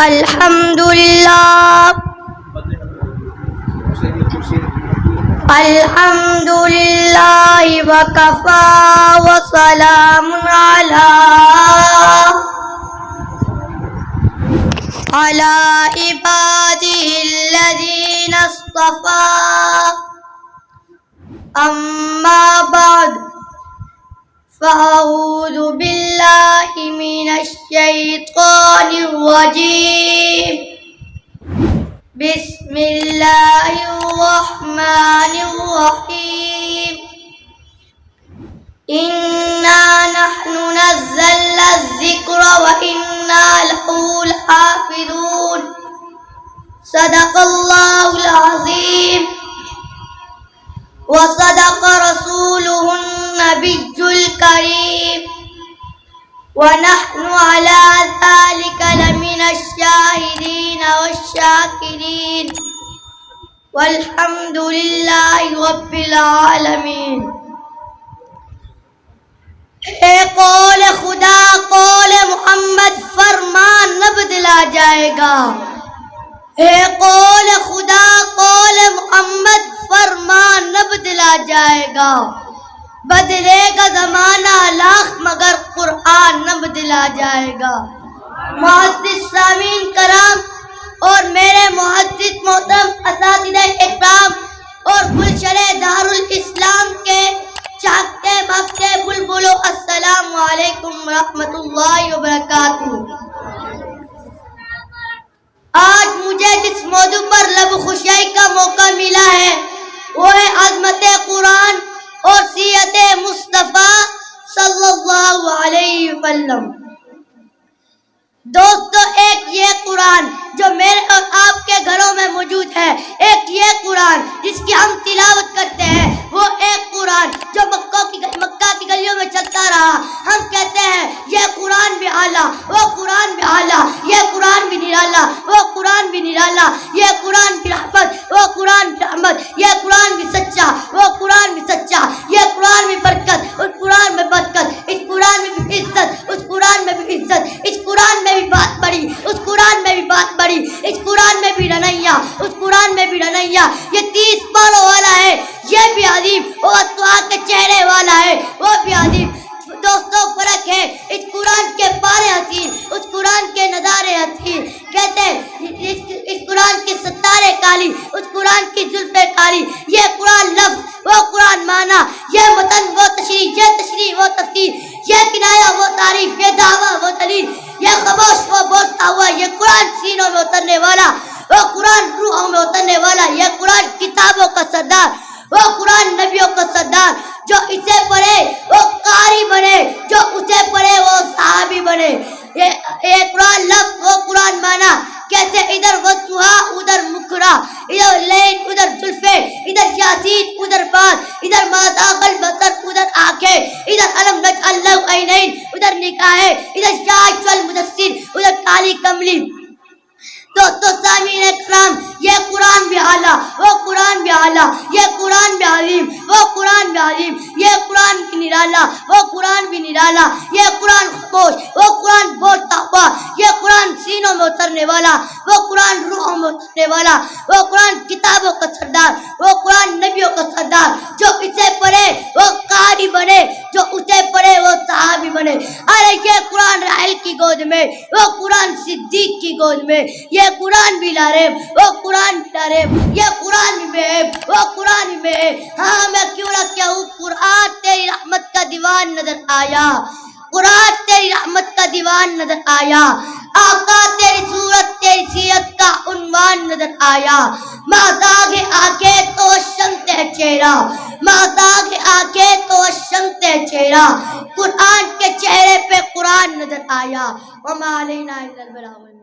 الحمد للہ الحمد للہ وکفی وسلام علی عبادہ الذین اصطفی اما بعد فاعوذ باللہ من الشیطان الرجیم بسم اللہ الرحمن الرحیم انا نحن نزلنا الذکر وانا له لحافظون صدق اللہ العظیم وصدق رسوله النبي الكريم ونحن على ذلك لمن الشاهدين والشاكرين والحمد لله رب العالمين. اے قول خدا قول محمد فرمان نہ بدلا جائے گا. اے قول خدا قول محمد فرمان نہ بدلا جائے گا. بدلے گا زمانہ لاکھ مگر قرآن نہ بدلا جائے گا. معزز سامعین کرام اور میرے معزز محترم اساتذہ اکرام اور گلشن دارالاسلام کے چاہتے بھاگتے بلبلو السلام علیکم ورحمۃ اللہ وبرکاتہ. آج مجھے جس موضوع پر لب خوشائی کا موقع ملا ہے وہ ہے عظمت قرآن اور سیرت مصطفیٰ صلی اللہ علیہ وسلم. دوستو، ایک یہ قرآن جو میرے اور آپ کے گھروں میں موجود ہے، ایک یہ قرآن جس کی ہم تلاوت کرتے ہیں، وہ ایک قرآن جو مکہ کی گلیوں میں چلتا رہا. ہم کہتے ہیں یہ قرآن بھی اعلیٰ، وہ قرآن بھی اعلیٰ، یہ قرآن بھی نرالا، وہ قرآن بھی نرالا، یہ قرآن بھی رحمت، وہ قرآن بھی رحمت، یہ قرآن بھی سچا، وہ قرآن بھی سچا، یہ قرآن بھی برکت، اس قرآن میں برکت، اس قرآن میں بھی عزت، اس قرآن میں بھی عزت، اس قرآن میں بھی بات بڑی، اس قرآن میں بھی بات بڑی، اس قرآن میں بھی رنیا، اس قرآن میں بھی رنیا. یہ 30 پاروں والا ہے، یہ بھی عظیم، اور تو کے چہرے والا ہے، وہ بھی عظیم. دوستو، فرق ہے، اس قرآن کے پارے حسین، اس قرآن کے نظارے حسین. کہتے ہیں اس قرآن کے ستارے کالی، اس قرآن کی زلفیں کالی. یہ قرآن لفظ، وہ قرآن معنی، یہ متن وہ تشریح، یہ تشریح وہ تفسیر، یہ کنایہ وہ تعریف، یہ دعویٰ وہ دلیل، یہ خاموش وہ بولتا ہوا. یہ قرآن سینوں میں اترنے والا، وہ قرآن روحوں میں اترنے والا. یہ قرآن کتابوں کا سردار، وہ قرآن نبیوں کا سردار. جو اسے پڑھے وہ قاری بنے، جو اسے پڑھے وہ صحابی بنے. یہ قرآن لفظ، وہ قرآن معنی. کہتے ادھر وضحا ادھر مکرا، ادھر لین ادھر زلفیں، ادھر یاسین ادھر بات، ادھر ما ذاق البصر ادھر آنکھیں، ادھر الم نجعل له عینین ادھر نگاہیں، ادھر یا ایھا المدثر ادھر کالی کملی. دوستو سامعین اکرام، یہ قرآن بھی اعلیٰ، وہ قرآن بھی اعلیٰ، یہ قرآن بھی عظیم، وہ قرآن بھی عظیم، یہ قرآن بھی نرالا، وہ قرآن بھی نرالا. یہ قرآن خاموش، وہ قرآن بولتا ہوا. یہ قرآن سینوں میں اترنے والا، وہ قرآن روحوں میں اترنے والا. وہ قرآن کتابوں کا سردار، وہ قرآن نبیوں کا سردار. جو اسے پڑھے وہ قاری بنے، جو اسے پڑھے وہ صحابی بنے. ارے یہ قرآن راحل کی گود میں، وہ قرآن صدیق کی گود میں. یہ قرآن بھی لارب، وہ قرآن بھی لارب. یہ قرآن بھی بے، وہ قرآن بھی بے. ہاں میں کیوں نہ کہوں، قرآن تیری رحمت کا دیوان نظر آیا، قرآن تیری رحمت کا دیوان نظر آیا. آقا تیری صورت تیری سیرت کا عنوان نظر آیا. ماداغ آنکھیں تو شمت ہے چہرہ، ماداغ آنکھیں تو شمت ہے چہرہ. قرآن کے چہرے پہ قرآن نظر آیا. وما علینا الا البلاغ.